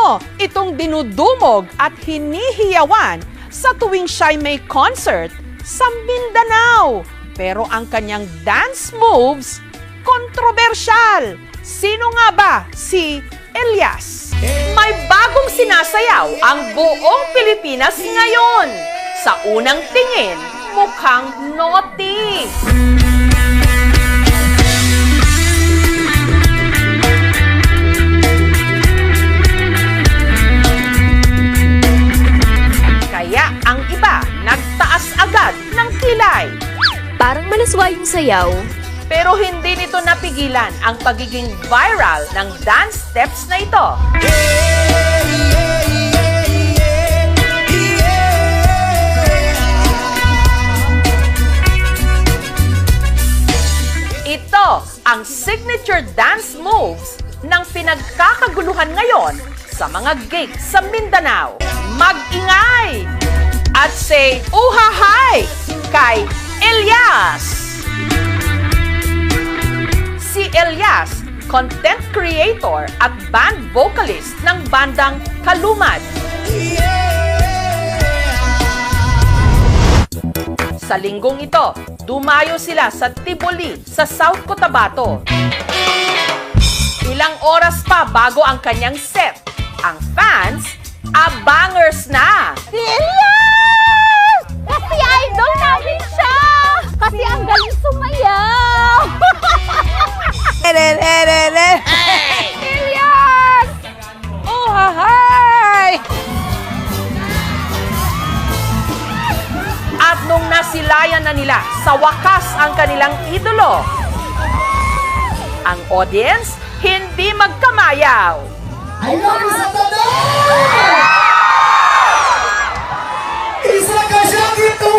mo itong dinudumog at hinihiyawan sa tuwing siya'y may concert sa Mindanao. Pero ang kanyang dance moves, kontrobersyal. Sino nga ba si Elias? May bagong sinasayaw ang buong Pilipinas ngayon. Sa unang tingin, mukhang naughty. Kaya ang iba nagtaas agad ng kilay. Parang malaswa yung sayaw. Pero hindi nito napigilan ang pagiging viral ng dance steps na ito. Ito ang signature dance moves ng pinagkakaguluhan ngayon sa mga gigs sa Mindanao. Mag-ingay at say uhahay kay Elias! Si Elias, content creator at band vocalist ng bandang Kalumad. Sa linggong ito, dumayo sila sa Tiboli sa South Cotabato. Ilang oras pa bago ang kanyang set. Ang fans, abangers na! Si Elias! Kasi idol namin siya! Kasi ang galing sumayaw! Elias! Oh, hahay! At nung nasilayan na nila sa wakas ang kanilang idolo, ang audience hindi magkamayaw. I love you, Santander! Isa ka siya dito!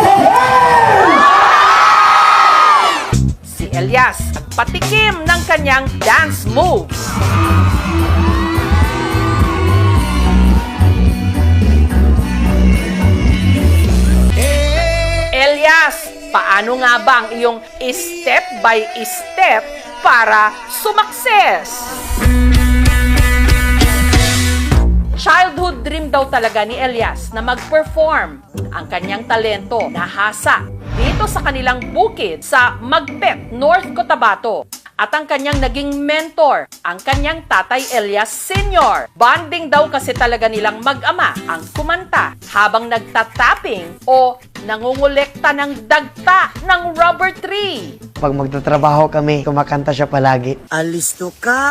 Si Elias patikim ng kanyang dance moves. Elias, paano nga ba ang iyong step by step para sumakses? Childhood dream daw talaga ni Elias na mag-perform. Ang kanyang talento nahasa dito sa kanilang bukid sa Magpet, North Cotabato. At ang kanyang naging mentor, ang kanyang tatay Elias Sr. Bonding daw kasi talaga nilang mag-ama ang kumanta habang nagtatapping o nangungulekta ng dagta ng rubber tree. Pag magtatrabaho kami, kumakanta siya palagi. Alisto ka!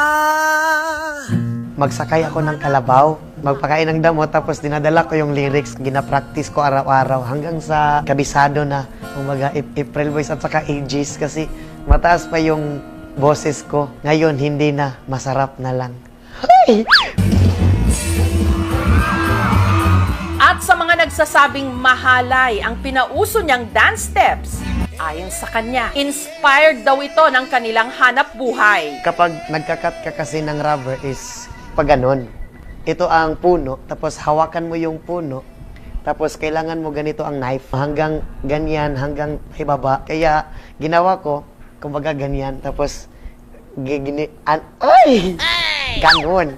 Magsakay ako ng kalabaw, magpakain ng damo, tapos dinadala ko yung lyrics. Ginapractice ko araw-araw hanggang sa kabisado na, umaga, April Boys at saka AGs kasi mataas pa yung boses ko. Ngayon, hindi na. Masarap na lang. Hey! At sa mga nagsasabing mahalay ang pinauso niyang dance steps, ayon sa kanya, inspired daw ito ng kanilang hanap buhay. Kapag nagkakat ka kasi ng rubber is pag ganon. Ito ang puno, tapos hawakan mo yung puno, tapos kailangan mo ganito ang knife, hanggang ganyan, hanggang ibaba. Kaya ginawa ko, kumbaga ganyan, tapos ay! Ganon.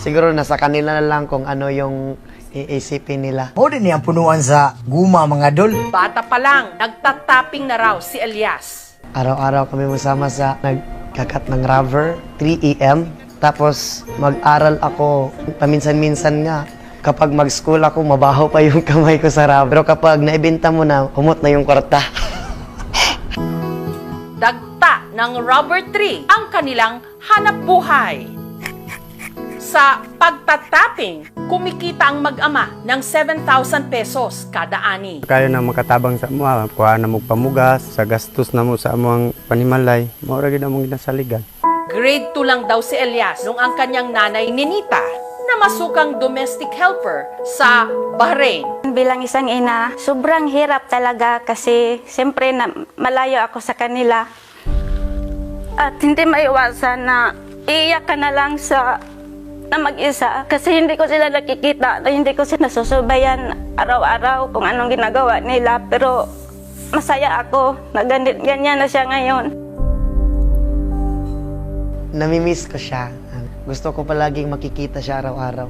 Siguro nasa kanila na lang kung ano yung iisipin nila. O din niyang punuan sa guma mga dol. Bata pa lang, nagtatapping na raw si Elias. Araw-araw kami masama sa nagkakat ng rubber, 3 AM. Tapos mag-aral ako, paminsan-minsan nga. Kapag mag-school ako, mabaho pa yung kamay ko sa rubber. Pero kapag naibenta mo na, humot na yung kwarta. Dagta ng rubber tree ang kanilang hanap buhay. Sa pagtatapping, kumikita ang mag-ama ng 7,000 pesos kada ani. Kayo na makatabang sa mo, kuha na mo pamugas, sa gastos na mo sa among panimalay, maura gid among ginasaligan. Grade 2 lang daw si Elias nung ang kanyang nanay Ninita na masukang domestic helper sa Bahrain. Bilang isang ina, sobrang hirap talaga kasi siyempre na malayo ako sa kanila. At hindi maiwasan na iiyak ka na lang na mag-isa kasi hindi ko sila nakikita, hindi ko sila nasusubayan araw-araw kung anong ginagawa nila, pero masaya ako na ganyan na siya ngayon. namimiss ko siya. Gusto ko palaging makikita siya araw-araw.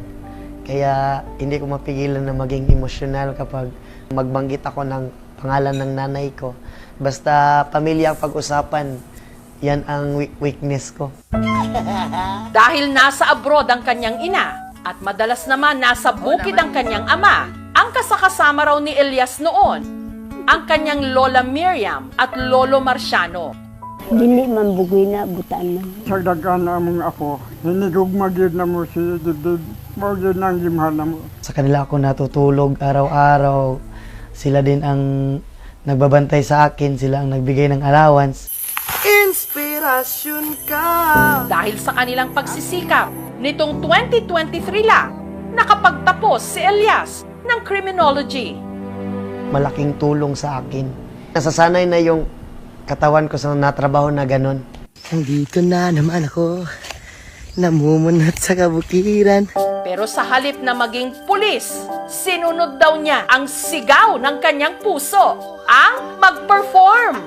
Kaya hindi ko mapigilan na maging emosyonal kapag magbanggit ako ng pangalan ng nanay ko. Basta pamilya ang pag-usapan, yan ang weakness ko. Dahil nasa abroad ang kanyang ina at madalas naman nasa bukid ang kanyang ama, ang kasakasama raw ni Elias noon, ang kanyang Lola Miriam at Lolo Marciano. Dili man bugoy na butaan man. Sa dagan na mong ako, hinigugmagid na mo si Didid, magid ng gimhan na mo. Sa kanila ako natutulog araw-araw. Sila din ang nagbabantay sa akin, sila ang nagbigay ng allowance. Inspirasyon ka. Dahil sa kanilang pagsisikap, nitong 2023 lang, nakapagtapos si Elias ng criminology. Malaking tulong sa akin. Nasasanay na yung katawan ko sa natrabaho na ganon. Nandito na naman ako, namumunot sa kabukiran. Pero sa halip na maging pulis, sinunod daw niya ang sigaw ng kanyang puso, ang mag-perform.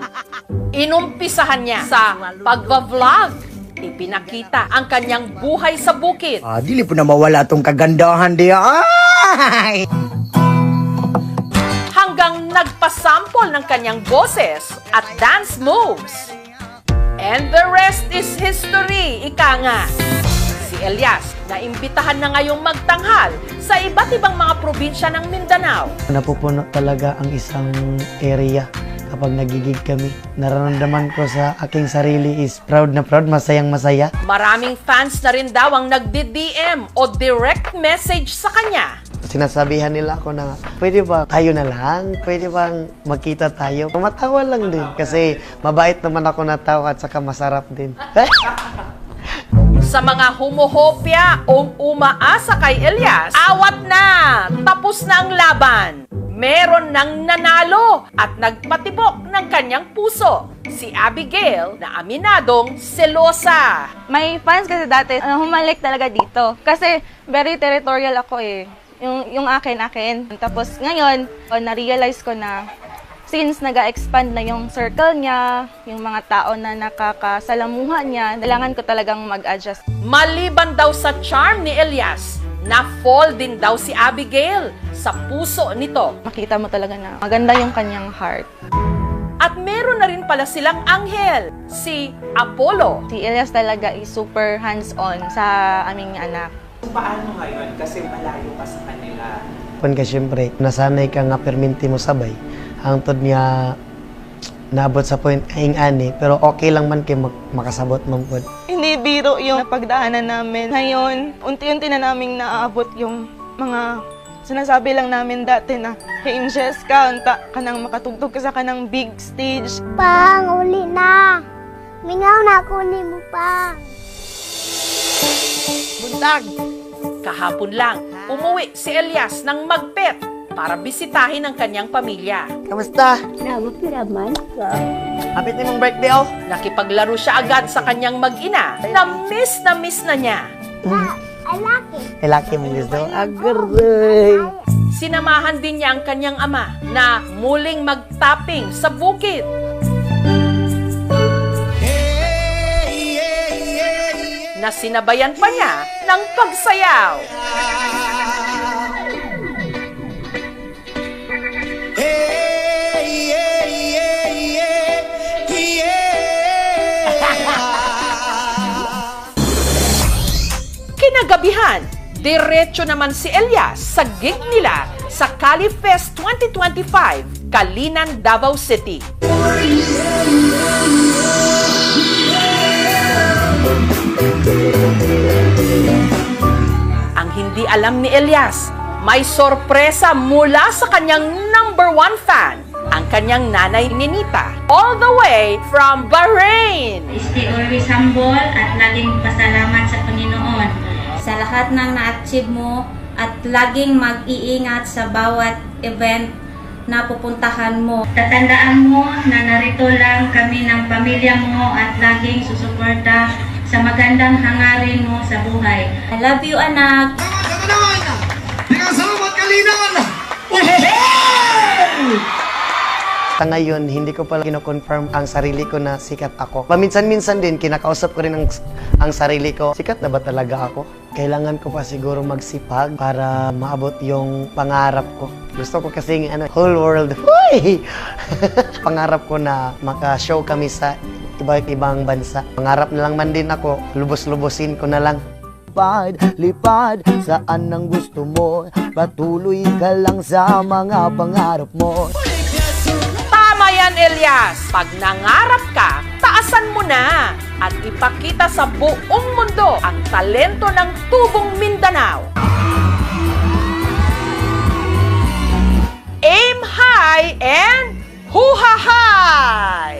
Inumpisahan niya sa pagva-vlog. Ipinakita ang kanyang buhay sa bukid. Dili po na mawala tong kagandahan diya. Ay! Hanggang nagpasample ng kanyang boses at dance moves. And the rest is history, ika nga. Si Elias na imbitahan na ngayong magtanghal sa iba't ibang mga probinsya ng Mindanao. Napupuno talaga ang isang area kapag nagigig kami. Nararamdaman ko sa aking sarili is proud na proud, masayang masaya. Maraming fans na rin daw ang nagdi-DM o direct message sa kanya. Sinasabihan nila ako na, pwede ba tayo na lang? Pwede bang magkita tayo? Matawa lang din kasi mabait naman ako na tao at saka masarap din. Sa mga humuhopya o umaasa kay Elias, awat na! Tapos na ang laban! Meron nang nanalo at nagpatibok ng kanyang puso. Si Abigail na aminadong selosa. May fans kasi dati, humalik talaga dito. Kasi very territorial ako eh. Yung akin. Tapos ngayon, na-realize ko na since nag-expand na yung circle niya, yung mga tao na nakakasalamuha niya, kailangan ko talagang mag-adjust. Maliban daw sa charm ni Elias, na-fall din daw si Abigail sa puso nito. Makita mo talaga na maganda yung kanyang heart. At meron na rin pala silang anghel, si Apollo. Si Elias talaga is super hands-on sa aming anak. Paano ngayon? Kasi malayo ka sa kanila. Kung ka siyempre, nasanay ka nga perminti mo sabay. Hangtod niya naabot sa point kaing ani, pero okay lang man kay makasabot man po. Hindi biro yung napagdaanan namin. Ngayon, unti-unti na naming naaabot yung mga sinasabi lang namin dati na, hey, Jessica, unta ka nang makatugtog ka sa kanang big stage. Pang, uli na. Mingaw na ako ni mo, Pang. Buntag! Kahapon lang, umuwi si Elias ng Magpet para bisitahin ang kanyang pamilya. Kamusta? Namapiraman ka. Hapit na mong birthday oh. Nakipaglaro siya agad sa kanyang mag-ina na miss na niya. I like it. Laki mo gusto? Agaray! Sinamahan din niya ang kanyang ama na muling mag-tapping sa bukid. Na sinabayan pa niya ng pagsayaw. Kinagabihan, diretso naman si Elias sa gig nila sa Cali Fest 2025, Kalinan, Davao City. Ang hindi alam ni Elias, may sorpresa mula sa kanyang #1 fan, ang kanyang nanay Ninita, all the way from Bahrain. Stay always humble at laging pasalamat sa Panginoon sa lahat ng na-achieve mo at laging mag-iingat sa bawat event na pupuntahan mo. Tatandaan mo na narito lang kami ng pamilya mo at laging susuporta sa magandang hangarin mo sa buhay. I love you, anak! Salamat, Kalinan! Sa ngayon, hindi ko pala kino-confirm ang sarili ko na sikat ako. Paminsan-minsan din, kinakausap ko rin ang sarili ko. Sikat na ba talaga ako? Kailangan ko pa siguro magsipag para maabot yung pangarap ko. Gusto ko kasing whole world. Huy! Pangarap ko na maka-show kami sa iba't ibang bansa. Pangarap na lang man din ako, lubos-lubosin ko na lang. Lipad, saan ang gusto mo? Patuloy ka lang sa mga pangarap mo. Tama yan, Elias. Pag nangarap ka, taasan mo na at ipakita sa buong mundo ang talento ng Tubong Mindanao. Aim high and huha high!